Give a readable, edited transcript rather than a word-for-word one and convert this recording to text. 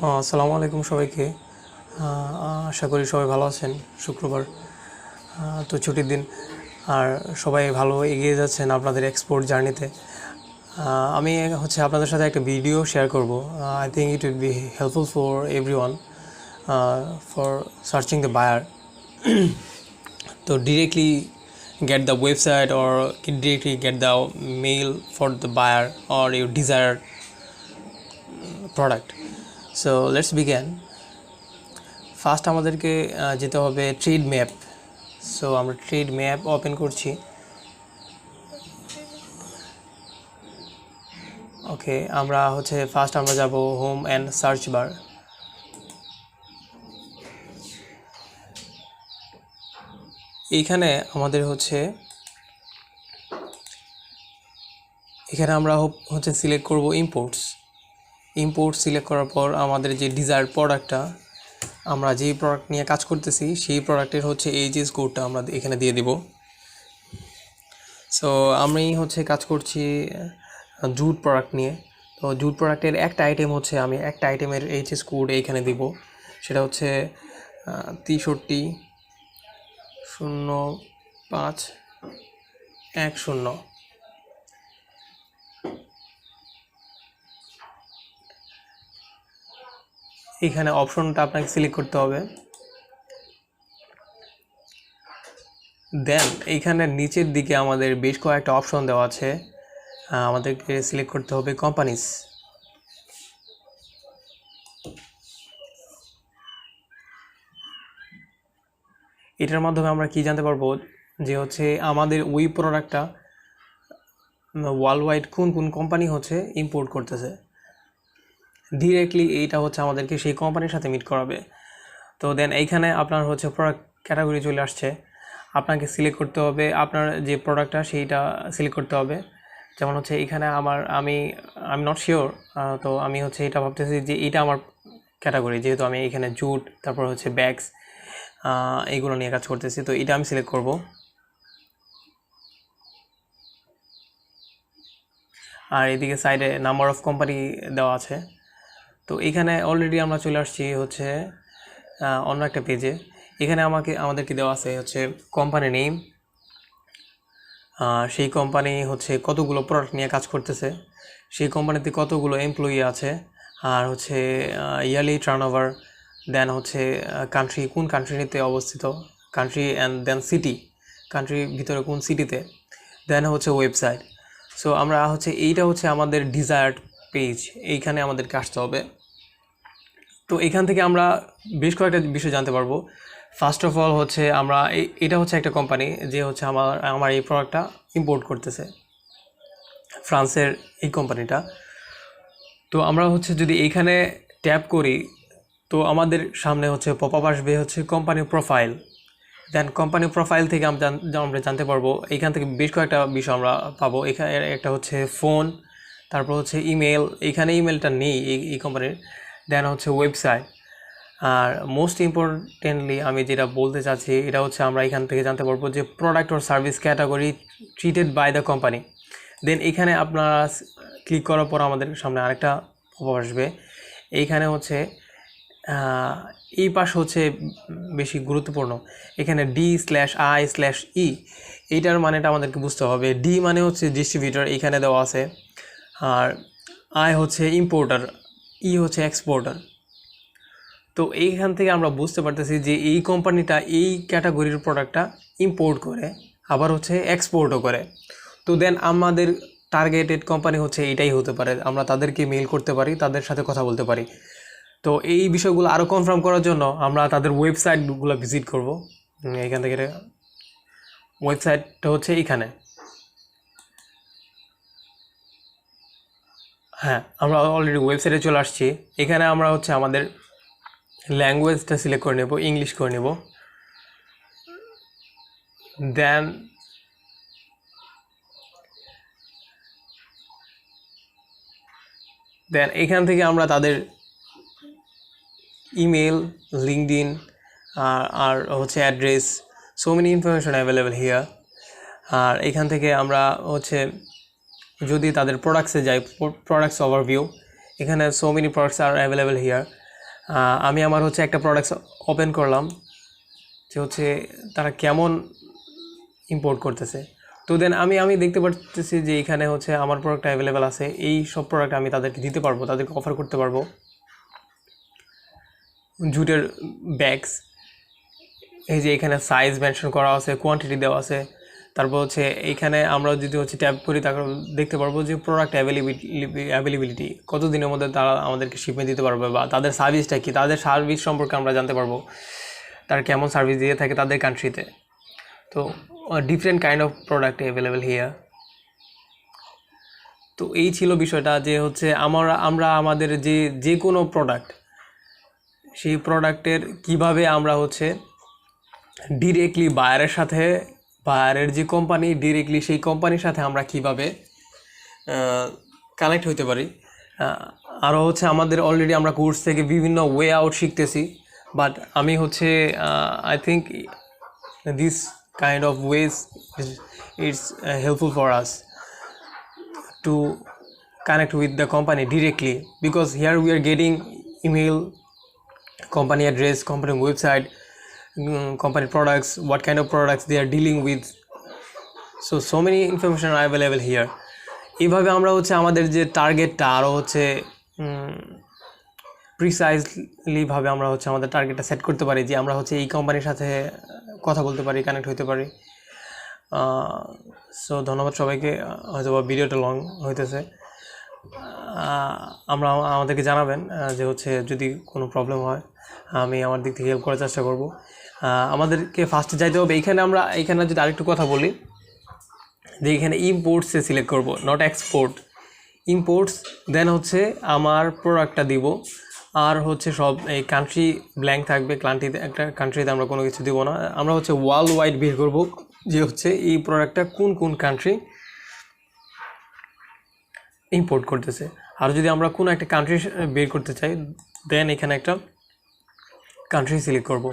আসসালামু আলাইকুম সবাইকে। আশা করি সবাই ভালো আছেন। শুক্রবার তো ছুটির দিন, আর সবাই ভালো এগিয়ে যাচ্ছেন আপনাদের এক্সপোর্ট জার্নিতে। আমি আপনাদের সাথে একটা ভিডিও শেয়ার করব। I think it will be helpful for everyone for searching the buyer to directly get the website or directly get the mail for the buyer or your desired product. So let's begin. First আমাদেরকে যেতে হবে trade map. So আমরা trade map open করছি। ওকে, আমরা first আমরা যাব home and search bar. এইখানে আমাদের এখানে আমরা সিলেক্ট করব ইম্পোর্ট সিলেক্ট করার পর আমাদের যে ডিজায়ার্ড প্রোডাক্টটা, আমরা যেই প্রোডাক্ট নিয়ে কাজ করতেছি সেই প্রোডাক্টের এইচএস কোডটা আমরা এখানে দিয়ে দিব। সো আমি কাজ করছি জুট প্রোডাক্ট নিয়ে। তো জুট প্রোডাক্টের একটা আইটেম আমি একটা আইটেমের এইচএস কোড এইখানে দিব। সেটা 630510। এখানে অপশনটা আপনাকে সিলেক্ট করতে হবে। দেন এইখানে নিচের দিকে আমাদের বেশ কয়েকটা অপশন দেওয়া আছে, আমাদেরকে সিলেক্ট করতে হবে কোম্পানিজ। এটার মাধ্যমে আমরা কি জানতে পারবো যে আমাদের ওই প্রোডাক্টটা ওয়ার্ল্ড ওয়াইড কোন কোন কোম্পানি ইম্পোর্ট করতেছে। ডিরেক্টলি এইটা আমাদেরকে সেই কোম্পানির সাথে মিট করাবে। তো দেন এইখানে আপনার প্রোডাক্ট ক্যাটাগরি চলে আসছে। আপনাকে সিলেক্ট করতে হবে আপনার যে প্রোডাক্টটা সেইটা সিলেক্ট করতে হবে। যেমন এখানে আমি নট শিওর, তো আমি এটা ভাবতেছি যে এইটা আমার ক্যাটাগরি, যেহেতু আমি এখানে জুট তারপর ব্যাগস এইগুলো নিয়ে কাজ করতেছি। তো এটা আমি সিলেক্ট করব। আর এদিকে সাইডে নাম্বার অফ কোম্পানি দেওয়া আছে। তো এখানে অলরেডি আমরা চলে আসছি অন্য একটা পেজে। এখানে আমাদেরকে দেওয়া আছে কোম্পানি নেম, সেই কোম্পানি কতগুলো প্রোডাক্ট নিয়ে কাজ করতেছে, সেই কোম্পানিতে কতগুলো এমপ্লয়ি আছে, আর ইয়ারলি টার্নওভার, দেন কান্ট্রি, কোন কান্ট্রিতে অবস্থিত, কান্ট্রি অ্যান্ড দেন সিটি, কান্ট্রির ভিতরে কোন সিটিতে, দেন ওয়েবসাইট। সো আমরা এইটা আমাদের ডিজায়ার্ড পেজ, এইখানে আমাদেরকে আসতে হবে। তো এখান থেকে আমরা বেশ কয়েকটা বিষয় জানতে পারবো। ফার্স্ট অফ অল আমরা এটা একটা কোম্পানি যে আমার এই প্রোডাক্টটা ইম্পোর্ট করতেছে, ফ্রান্সের এই কোম্পানিটা। তো আমরা যদি এইখানে ট্যাপ করি, তো আমাদের সামনে পপ আপ আসবে কোম্পানি প্রোফাইল। দেন কোম্পানি প্রোফাইল থেকে আমরা জানতে পারবো, এইখান থেকে বেশ কয়েকটা বিষয় আমরা পাবো। এখানে একটা ফোন, তারপর ইমেল, এইখানে ইমেলটা নেই এই কোম্পানির। দেন ওয়েবসাইট। আর মোস্ট ইম্পর্টেন্টলি আমি যেটা বলতে চাচ্ছি, এটা আমরা এখান থেকে জানতে পারবো যে product or service category treated by the company. Then এখানে আপনারা ক্লিক করার পর আমাদের সামনে আরেকটা পপ আসবে। এইখানে এই পাশ বেশি গুরুত্বপূর্ণ। এখানে D/I/E, এইটার মানেটা আমাদেরকে বুঝতে হবে। ডি মানে ডিস্ট্রিবিউটর, এইখানে দেওয়া আছে। আর I ইম্পোর্টার, ই এক্সপোর্টার। তো এইখান থেকে আমরা বুঝতে পারতেছি যে এই কোম্পানিটা এই ক্যাটাগরির প্রোডাক্টটা ইম্পোর্ট করে, আবার এক্সপোর্টও করে। তো দেন আমাদের টার্গেটেড কোম্পানি এইটাই হতে পারে, আমরা তাদেরকে মেইল করতে পারি, তাদের সাথে কথা বলতে পারি। তো এই বিষয়গুলো আরও কনফার্ম করার জন্য আমরা তাদের ওয়েবসাইটগুলো ভিজিট করব। এখান থেকে ওয়েবসাইটটা এইখানে। হ্যাঁ, আমরা অলরেডি ওয়েবসাইটে চলে আসছি। এখানে আমরা আমাদের ল্যাঙ্গুয়েজটা সিলেক্ট করে নেব, ইংলিশ করে নেব। দেন এখান থেকে আমরা তাদের ইমেল, লিঙ্কডইন আর address, so many information available here. আর এখান থেকে আমরা যদি তাদের প্রোডাক্টসে যাই, প্রোডাক্টস ওভারভিউ, এখানে so many products are available here. আমি আমার হচ্ছে একটা প্রোডাক্টস ওপেন করলাম যে হচ্ছে তারা কেমন ইম্পোর্ট করতেছে। তো দেন আমি দেখতে পারতেছি যে এখানে হচ্ছে আমার প্রোডাক্ট অ্যাভেলেবেল আছে, এই সব প্রোডাক্ট আমি তাদেরকে দিতে পারবো, তাদেরকে অফার করতে পারবো। জুটের ব্যাগস, এই যে এখানে সাইজ মেনশন করা আছে, কোয়ান্টিটি দেওয়া আছে। তারপর হচ্ছে এইখানে আমরা যদি হচ্ছে ট্যাব করি তারপর দেখতে পারবো যে প্রোডাক্ট অ্যাভেলেবিলিটি কত দিনের মধ্যে তারা আমাদেরকে শিপমেন্ট দিতে পারবে, বা তাদের সার্ভিসটা কি, তাদের সার্ভিস সম্পর্কে আমরা জানতে পারবো, তারা কেমন সার্ভিস দিয়ে থাকে তাদের কান্ট্রিতে। তো different kind of product available here. তো এই ছিল বিষয়টা যে হচ্ছে আমরা আমাদের যে কোনো প্রোডাক্ট, সেই প্রোডাক্টের কিভাবে আমরা হচ্ছে ডিরেক্টলি বায়ারের সাথে, বায়ারের যে কোম্পানি ডিরেক্টলি সেই কোম্পানির সাথে আমরা কিভাবে কানেক্ট হইতে পারি। আরও হচ্ছে আমাদের অলরেডি আমরা কোর্স থেকে বিভিন্ন ওয়ে আউট শিখতেছি, বাট আমি হচ্ছে I think this kind of ways it's helpful for us to connect with the company directly, because here we are getting email, company address, company website, company products, what kind of products they are dealing with, so many information are available here. এইভাবে আমরা হচ্ছে আমাদের যে টার্গেটটা আরও হচ্ছে precisely ভাবে আমরা হচ্ছে আমাদের টার্গেটটা সেট করতে পারি, যে আমরা হচ্ছে এই কোম্পানির সাথে কথা বলতে পারি, কানেক্ট হতে পারি। সো ধন্যবাদ সবাইকে। হয়তো বা ভিডিওটা লং হইতেছে, আমাদেরকে জানাবেন যে হচ্ছে যদি কোনো প্রবলেম হয়, আমি আমার দিক থেকে হেল্প করার চেষ্টা করব। আমাদেরকে ফার্স্টে যাইতে হবে এইখানে যদি আরেকটু কথা বলি, যে এখানে ইম্পোর্টসে সিলেক্ট করব, নট এক্সপোর্ট, ইম্পোর্টস। দেন হচ্ছে আমার প্রোডাক্টটা দিব, আর হচ্ছে সব এই কান্ট্রি ব্ল্যাঙ্ক থাকবে, একটা কান্ট্রিতে আমরা কোনো কিছু দিব না। আমরা হচ্ছে ওয়ার্ল্ড ওয়াইড বের করব যে হচ্ছে এই প্রোডাক্টটা কোন কান্ট্রি ইম্পোর্ট করতেছে। আর যদি আমরা কোনো একটা কান্ট্রি বের করতে চাই, দেন এখানে একটা কান্ট্রি সিলেক্ট করব।